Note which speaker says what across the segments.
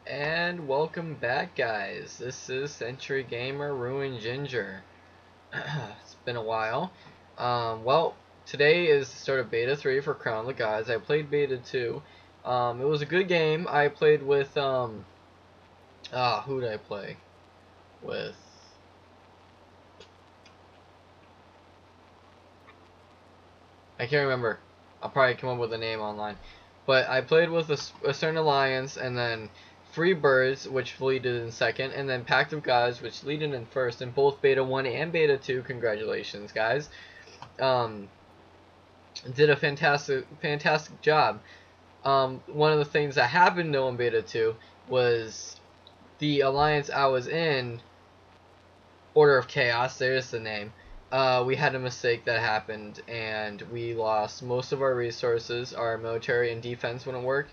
Speaker 1: And welcome back, guys. This is Century Gamer Ruined Ginger. It's been a while. Well, today is the start of Beta 3 for Crown of the Gods. I played Beta 2. It was a good game. I played with, who did I play with? I can't remember. I'll probably come up with a name online. But I played with a certain alliance, and then Free Birds, which leaded in second, and then Pact of Gods, which leaded in first, in both Beta 1 and Beta 2. Congratulations, guys. Um, did a fantastic job. One of the things that happened though in Beta 2 was the alliance I was in, Order of Chaos, there's the name. We had a mistake that happened, and we lost most of our resources. Our military and defense wouldn't work,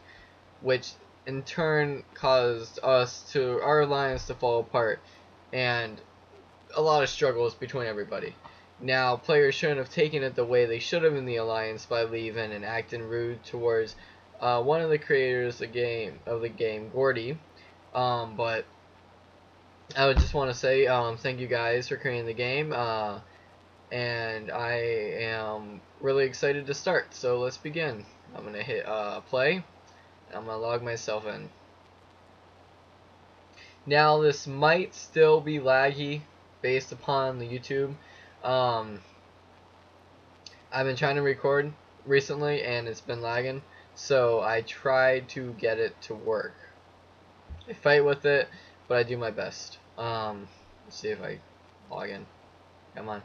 Speaker 1: which in turn caused our alliance to fall apart, and a lot of struggles between everybody. Now, players shouldn't have taken it the way they should have in the alliance by leaving and acting rude towards one of the creators of the game, Gordy. But I would just want to say thank you guys for creating the game, and I am really excited to start. So let's begin. I'm gonna hit play. I'm gonna log myself in. Now this might still be laggy based upon the YouTube. Um, I've been trying to record recently and it's been lagging, so I tried to get it to work. I fight with it, but I do my best. Let's see if I log in. Come on.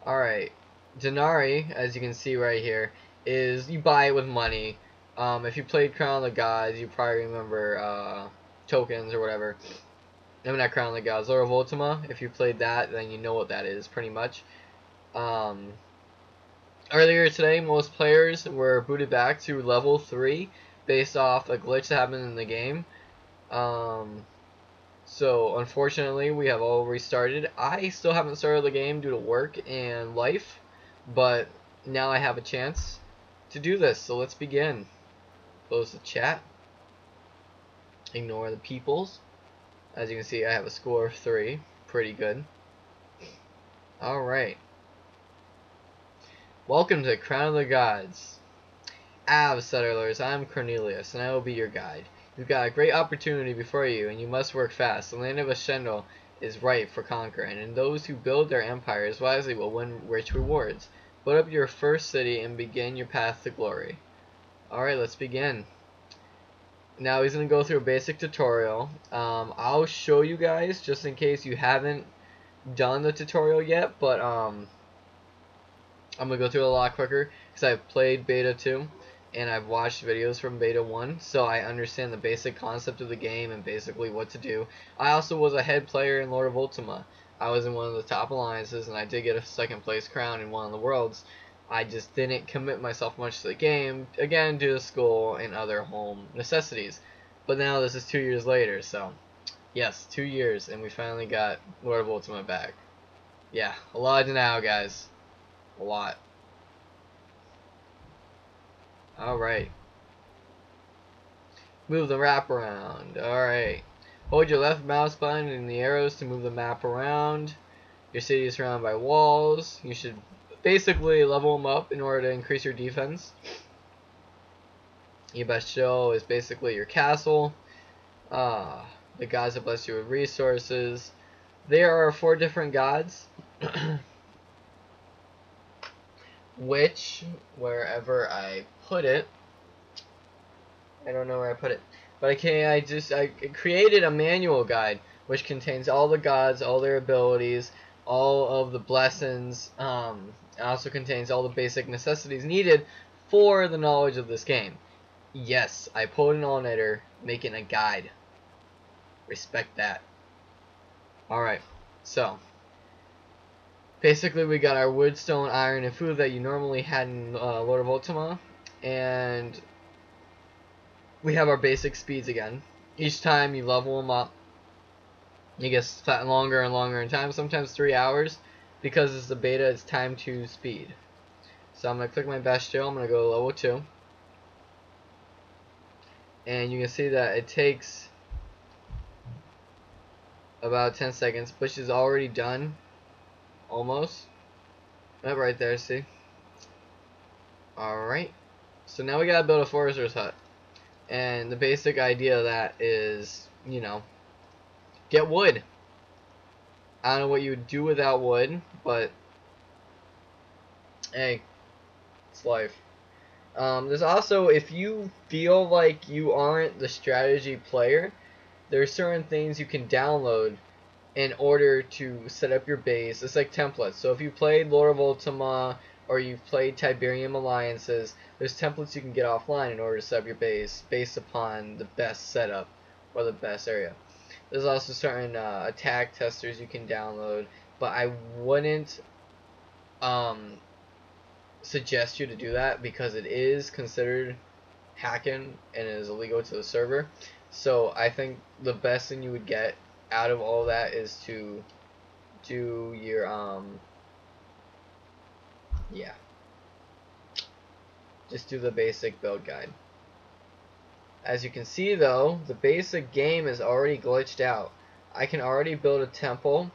Speaker 1: Alright. Denari, as you can see right here, is you buy it with money. If you played Crown of the Gods, you probably remember tokens or whatever. I mean, not Crown of the Gods, Lord of Ultima. If you played that, then you know what that is, pretty much. Earlier today, most players were booted back to level 3 based off a glitch that happened in the game. So, unfortunately, we have all restarted. I still haven't started the game due to work and life, but now I have a chance to do this, so let's begin. Close the chat. Ignore the peoples. As you can see, I have a score of 3. Pretty good. Alright. Welcome to Crown of the Gods. Settlers, I'm Cornelius, and I will be your guide. You've got a great opportunity before you, and you must work fast. The land of Ascendel is ripe for conquering, and those who build their empires wisely will win rich rewards. Put up your first city and begin your path to glory. Alright, let's begin. Now he's going to go through a basic tutorial. I'll show you guys, just in case you haven't done the tutorial yet, but I'm going to go through it a lot quicker, because I've played Beta 2. And I've watched videos from Beta 1, so I understand the basic concept of the game and basically what to do. I also was a head player in Lord of Ultima. I was in one of the top alliances, and I did get a second place crown in one of the worlds. I just didn't commit myself much to the game, again due to school and other home necessities. But now this is 2 years later, so yes, 2 years, and we finally got Lord of Ultima back. Yeah, a lot to now, guys. A lot. Alright. Move the map around. Alright. Hold your left mouse button and the arrows to move the map around. Your city is surrounded by walls. You should basically level them up in order to increase your defense. Your best show is basically your castle. The gods that bless you with resources. There are 4 different gods. Which, wherever I put it, I don't know where I put it, but I created a manual guide which contains all the gods, all their abilities, all of the blessings. It also contains all the basic necessities needed for the knowledge of this game. Yes, I pulled an all-nighter making a guide. Respect that. Alright, so basically we got our wood, stone, iron, and food that you normally had in Lord of Ultima, and we have our basic speeds again. Each time you level them up, you get longer and longer in time, sometimes 3 hours, because it's the beta, it's time to speed. So I'm going to click my bestial, I'm going to go to level 2. and you can see that it takes about 10 seconds, which is already done, almost. Right there, see? Alright, so now we gotta build a forester's hut, and the basic idea of that is, you know, get wood. I don't know what you would do without wood, but hey, it's life. There's also, if you feel like you aren't the strategy player, there's certain things you can download in order to set up your base. It's like templates. So if you played Lord of Ultima or you've played Tiberium Alliances, there's templates you can get offline in order to set up your base based upon the best setup or the best area. There's also certain attack testers you can download, but I wouldn't suggest you to do that because it is considered hacking and is illegal to the server. So I think the best thing you would get out of all that is to do your yeah, just do the basic build guide. As you can see though, the basic game is already glitched out. I can already build a temple.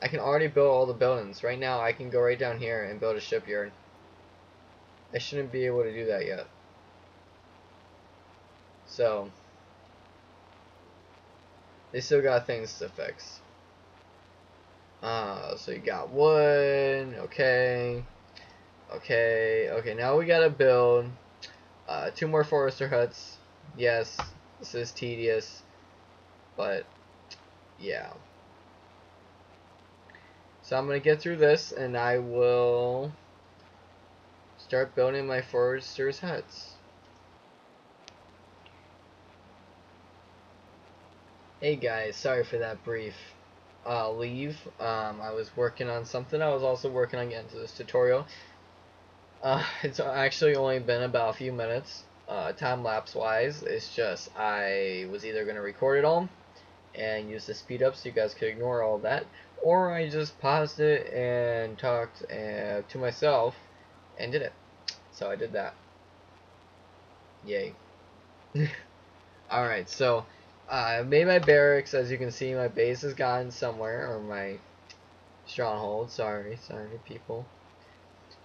Speaker 1: I can already build all the buildings. Right now I can go right down here and build a shipyard. I shouldn't be able to do that yet. So they still got things to fix. So you got wood, okay. Okay, now we gotta build 2 more forester huts. Yes, this is tedious, but yeah. So I'm gonna get through this and I will start building my foresters huts. Hey guys, sorry for that brief leave. I was working on something. I was also working on getting to this tutorial. It's actually only been about a few minutes, time-lapse wise. It's just I was either going to record it all and use the speed up so you guys could ignore all that, or I just paused it and talked to myself and did it. So I did that. Yay. Alright, so I made my barracks. As you can see, my base has gone somewhere, or my stronghold. Sorry people.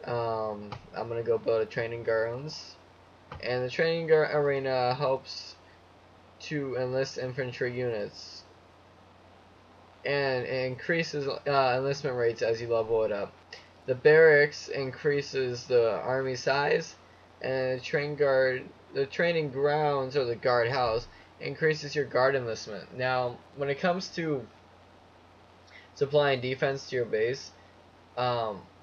Speaker 1: I'm gonna go build a training grounds, and the training arena helps to enlist infantry units, and it increases enlistment rates as you level it up. The barracks increases the army size, and the training grounds, or the guard house, increases your guard enlistment. Now, when it comes to supplying defense to your base,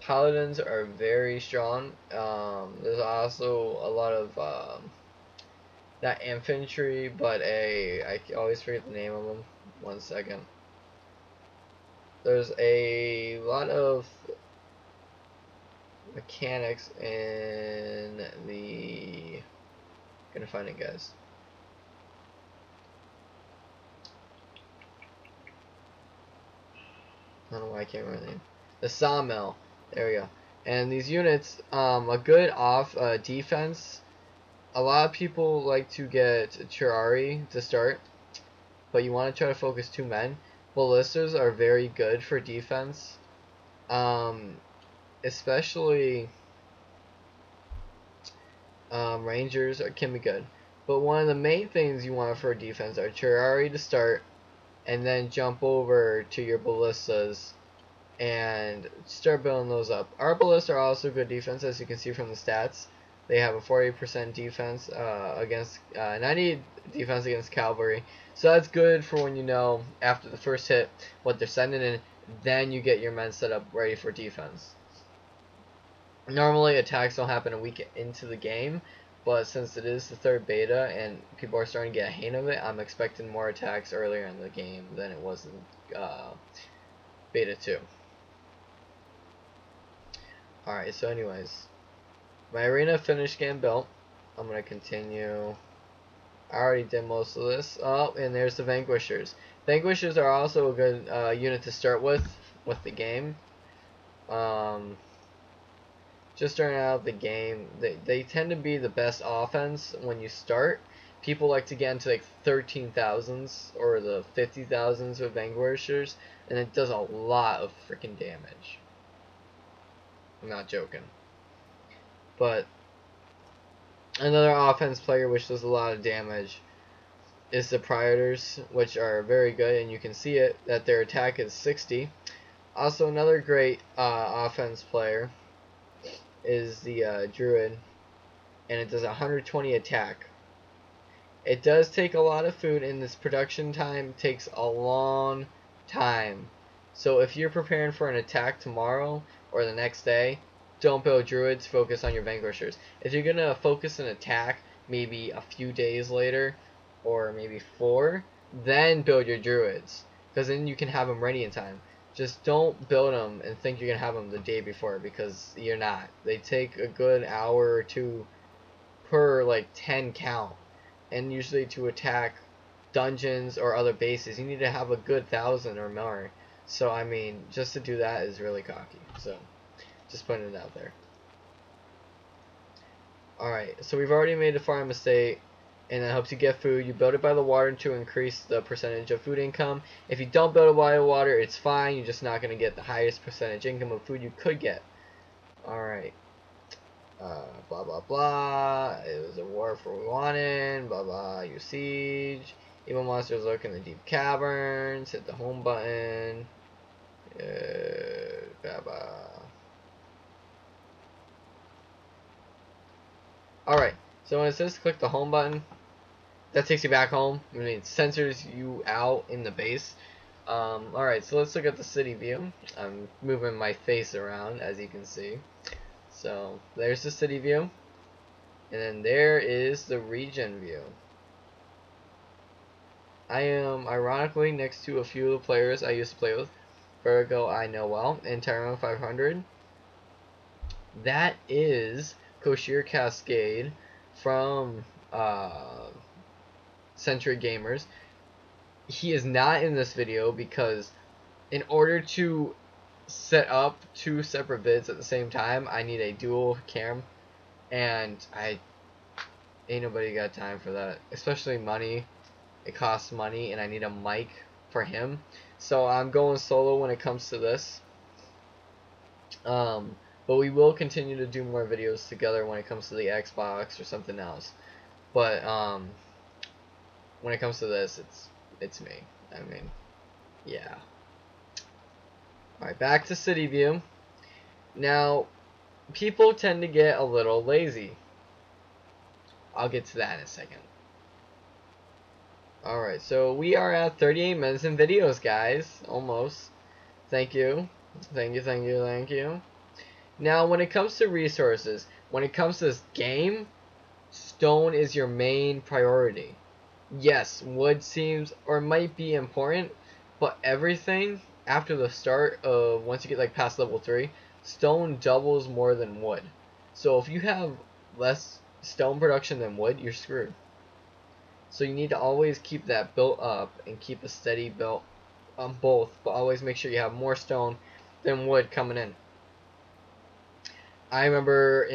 Speaker 1: paladins are very strong. There's also a lot of not infantry, but I always forget the name of them. 1 second. There's a lot of mechanics in the. Gonna find it, guys. I don't know why I can't remember the name. The sawmill. There we go. And these units, a good off defense. A lot of people like to get Chirari to start, but you want to try to focus 2 men. Ballistas are very good for defense, especially Rangers can be good. But one of the main things you want for defense are Chirari to start, and then jump over to your ballistas and start building those up. Our ballistas are also good defense, as you can see from the stats. They have a 40% defense against 90 defense against cavalry. So that's good for when you know after the first hit what they're sending in. Then you get your men set up ready for defense. Normally attacks don't happen a week into the game, but since it is the 3rd beta and people are starting to get a hang of it, I'm expecting more attacks earlier in the game than it was in beta 2. Alright, so anyways, my arena finished getting built. I'm going to continue. I already did most of this. Oh, and there's the Vanquishers. Vanquishers are also a good unit to start with the game. Just starting out the game, they tend to be the best offense when you start, people like to get into like 13,000s or the 50,000s with Vanquishers, and it does a lot of freaking damage. I'm not joking. But another offense player which does a lot of damage is the Praetors, which are very good, and you can see it that their attack is 60. Also, another great offense player is the Druid, and it does 120 attack. It does take a lot of food, and this production time takes a long time. So if you're preparing for an attack tomorrow or the next day, don't build Druids, focus on your Vanquishers. If you're going to focus an attack maybe a few days later, or maybe 4, then build your Druids, because then you can have them ready in time. Just don't build them and think you're going to have them the day before, because you're not. They take a good hour or 2 per like 10 count. And usually to attack dungeons or other bases, you need to have a good 1,000 or more. So, I mean, just to do that is really cocky. So, just putting it out there. Alright, so we've already made the farm estate, and that helps you get food. You build it by the water to increase the percentage of food income. If you don't build it by the water, it's fine. You're just not going to get the highest percentage income of food you could get. Alright. Blah blah blah. It was a war for what we wanted. Blah blah. You siege. Evil monsters lurk in the deep caverns. Hit the home button. Blah blah. Alright, so when it says click the home button, that takes you back home. I mean, it censors you out in the base. Alright, so let's look at the city view. I'm moving my face around, as you can see. So there's the city view, and then there is the region view. I am ironically next to a few of the players I used to play with. Virgo I know well, and Tyrone 500. That is Koshir Cascade from Century Gamers. He is not in this video because in order to set up 2 separate vids at the same time, I need a dual cam, and ain't nobody got time for that, especially money. It costs money, and I need a mic for him, so I'm going solo when it comes to this. But we will continue to do more videos together when it comes to the Xbox or something else. But when it comes to this, it's me. I mean, yeah. Alright, back to City View. Now, people tend to get a little lazy. I'll get to that in a second. Alright, so we are at 38 minutes in videos, guys. Almost. Thank you. Thank you, thank you, thank you. Now, when it comes to resources, when it comes to this game, stone is your main priority. Yes, wood seems or might be important, but everything after the start of once you get like past level 3, stone doubles more than wood. So if you have less stone production than wood, you're screwed. So you need to always keep that built up and keep a steady build on both, but always make sure you have more stone than wood coming in. I remember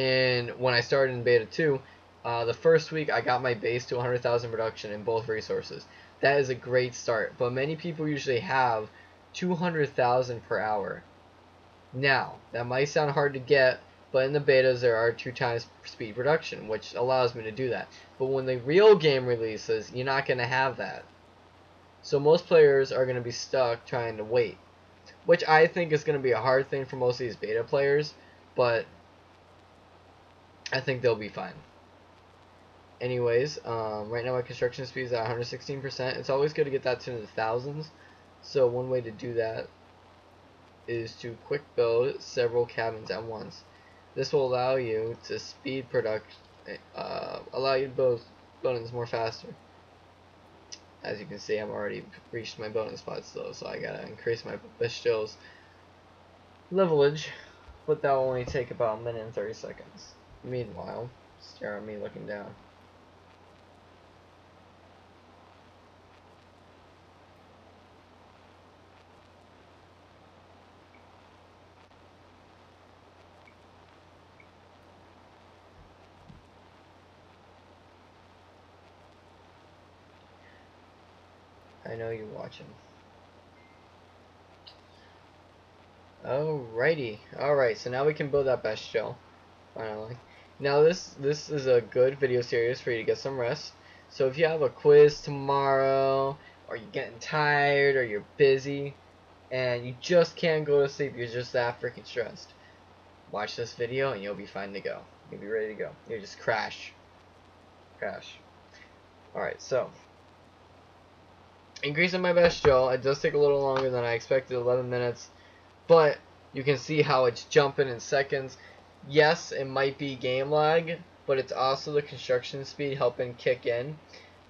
Speaker 1: when I started in beta 2, the first week I got my base to 100,000 production in both resources. That is a great start, but many people usually have 200,000 per hour. Now, that might sound hard to get, but in the betas there are 2 times speed production, which allows me to do that. But when the real game releases, you're not going to have that. So most players are going to be stuck trying to wait, which I think is going to be a hard thing for most of these beta players, but I think they'll be fine. Anyways, right now my construction speed is at 116%. It's always good to get that to the thousands. So one way to do that is to quick build several cabins at once. This will allow you to speed production, allow you to build buildings more faster. As you can see, I'm already reached my building spots though, so I gotta increase my bestials levelage, but that will only take about a minute and 30 seconds. Meanwhile, stare at me looking down. I know you're watching. Alrighty. Alright, so now we can build that bestial. Finally. Now this is a good video series for you to get some rest. So if you have a quiz tomorrow, or you're getting tired, or you're busy, and you just can't go to sleep, you're just that freaking stressed, watch this video and you'll be fine to go. You'll be ready to go. You'll just crash. Crash. Alright, so increasing my bestial, it does take a little longer than I expected, 11 minutes, but you can see how it's jumping in seconds. Yes, it might be game lag, but it's also the construction speed helping kick in.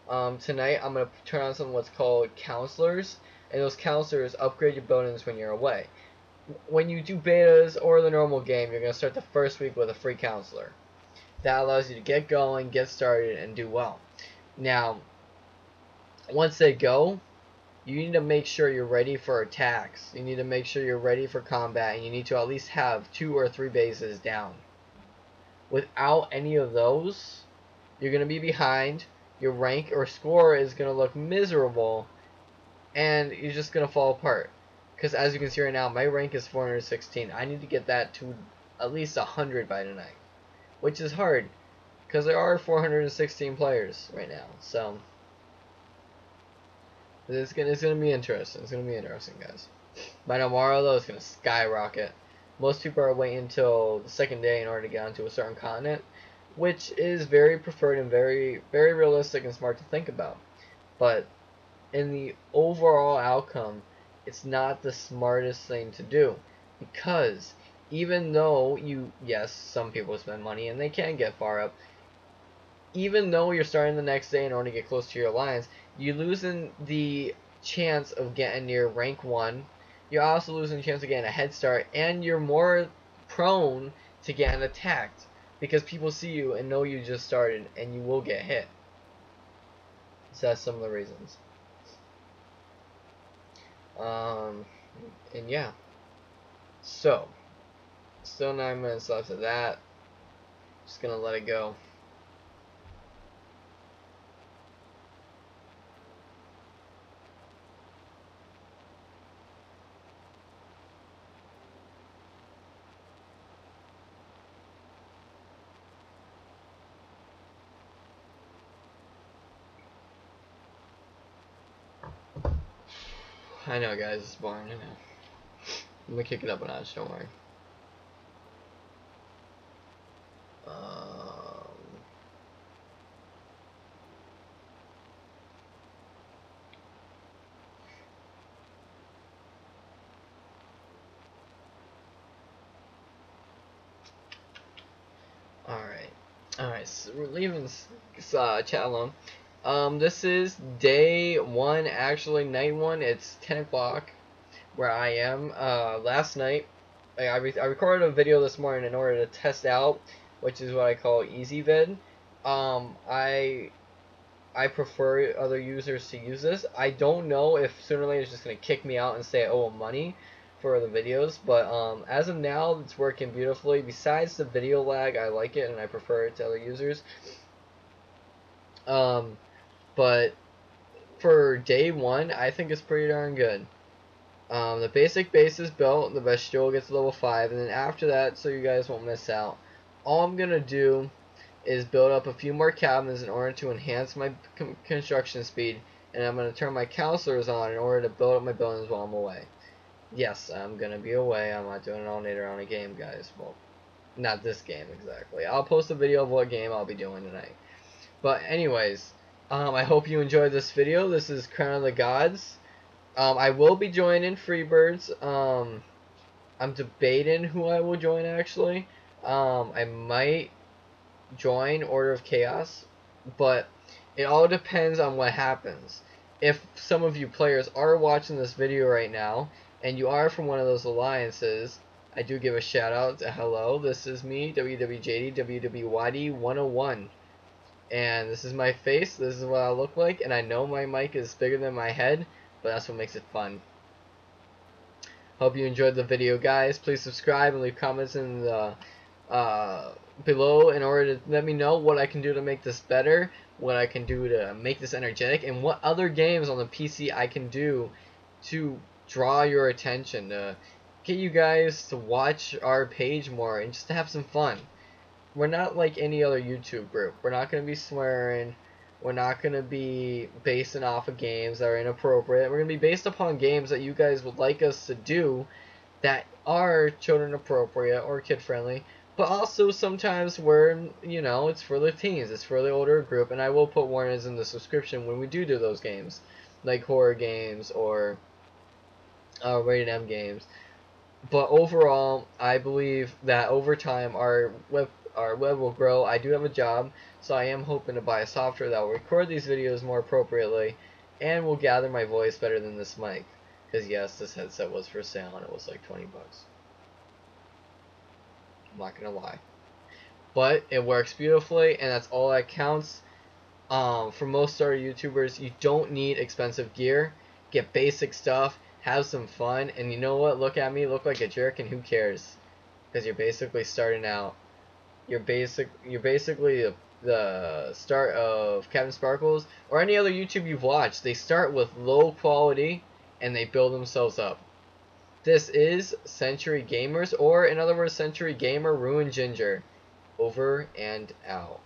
Speaker 1: Tonight I'm going to turn on some what's called counselors, and those counselors upgrade your buildings when you're away. When you do betas or the normal game, you're going to start the first week with a free counselor. That allows you to get going, get started, and do well. Now, once they go, you need to make sure you're ready for attacks. You need to make sure you're ready for combat, and you need to at least have 2 or 3 bases down. Without any of those, you're going to be behind, your rank or score is going to look miserable, and you're just going to fall apart. Because as you can see right now, my rank is 416. I need to get that to at least 100 by tonight, which is hard, because there are 416 players right now, so it's gonna be interesting. It's gonna be interesting, guys. By tomorrow, though, it's gonna skyrocket. Most people are waiting until the second day in order to get onto a certain continent, which is very preferred and very, very realistic and smart to think about. But in the overall outcome, it's not the smartest thing to do, because even though yes, some people spend money and they can get far up. Even though you're starting the next day in order to get close to your alliance, you're losing the chance of getting near rank 1. You're also losing the chance of getting a head start, and you're more prone to getting attacked because people see you and know you just started, and you will get hit. So that's some of the reasons. And yeah. So, still 9 minutes left of that. Just gonna let it go. I know, guys, it's boring. I know. I'm gonna kick it up a notch. Don't worry. Alright, so we're leaving chat alone. This is day 1, actually night 1. It's 10 o'clock where I am. Last night, I recorded a video this morning in order to test out, which is what I call easy vid. I prefer other users to use this. I don't know if sooner or later it's just going to kick me out and say I owe them money for the videos, but as of now, it's working beautifully. Besides the video lag, I like it and I prefer it to other users. But for day 1, I think it's pretty darn good. The basic base is built, the bestial gets level 5, and then after that, so you guys won't miss out, all I'm gonna do is build up a few more cabins in order to enhance my construction speed, and I'm gonna turn my counselors on in order to build up my buildings while I'm away. Yes, I'm gonna be away. I'm not doing it all later on a game, guys. Well, not this game exactly. I'll post a video of what game I'll be doing tonight. But anyways, I hope you enjoyed this video. This is Crown of the Gods. I will be joining Freebirds. I'm debating who I will join, actually. I might join Order of Chaos, but it all depends on what happens. If some of you players are watching this video right now, and you are from one of those alliances, I do give a shout out to hello, this is me, WWJD, WWYD101. And this is my face, this is what I look like, and I know my mic is bigger than my head, but that's what makes it fun. Hope you enjoyed the video, guys. Please subscribe and leave comments in the below in order to let me know what I can do to make this better, what I can do to make this energetic, and what other games on the PC I can do to draw your attention, to get you guys to watch our page more and just to have some fun. We're not like any other YouTube group. We're not going to be swearing. We're not going to be basing off of games that are inappropriate. We're going to be based upon games that you guys would like us to do that are children appropriate or kid friendly, but also sometimes where, you know, it's for the teens, it's for the older group, and I will put warnings in the subscription when we do those games, like horror games or rated M games. But overall, I believe that over time our web will grow. I do have a job, so I am hoping to buy a software that will record these videos more appropriately and will gather my voice better than this mic. Because yes, this headset was for sale and it was like 20 bucks. I'm not gonna lie. But it works beautifully and that's all that counts. For most starter YouTubers, you don't need expensive gear. Get basic stuff, have some fun, and you know what? Look at me, look like a jerk, and who cares? Because you're basically starting out. You're basically the start of Captain Sparkles or any other YouTube you've watched. They start with low quality and they build themselves up. This is Century Gamers, or in other words, Century Gamer Ruined Ginger. Over and out.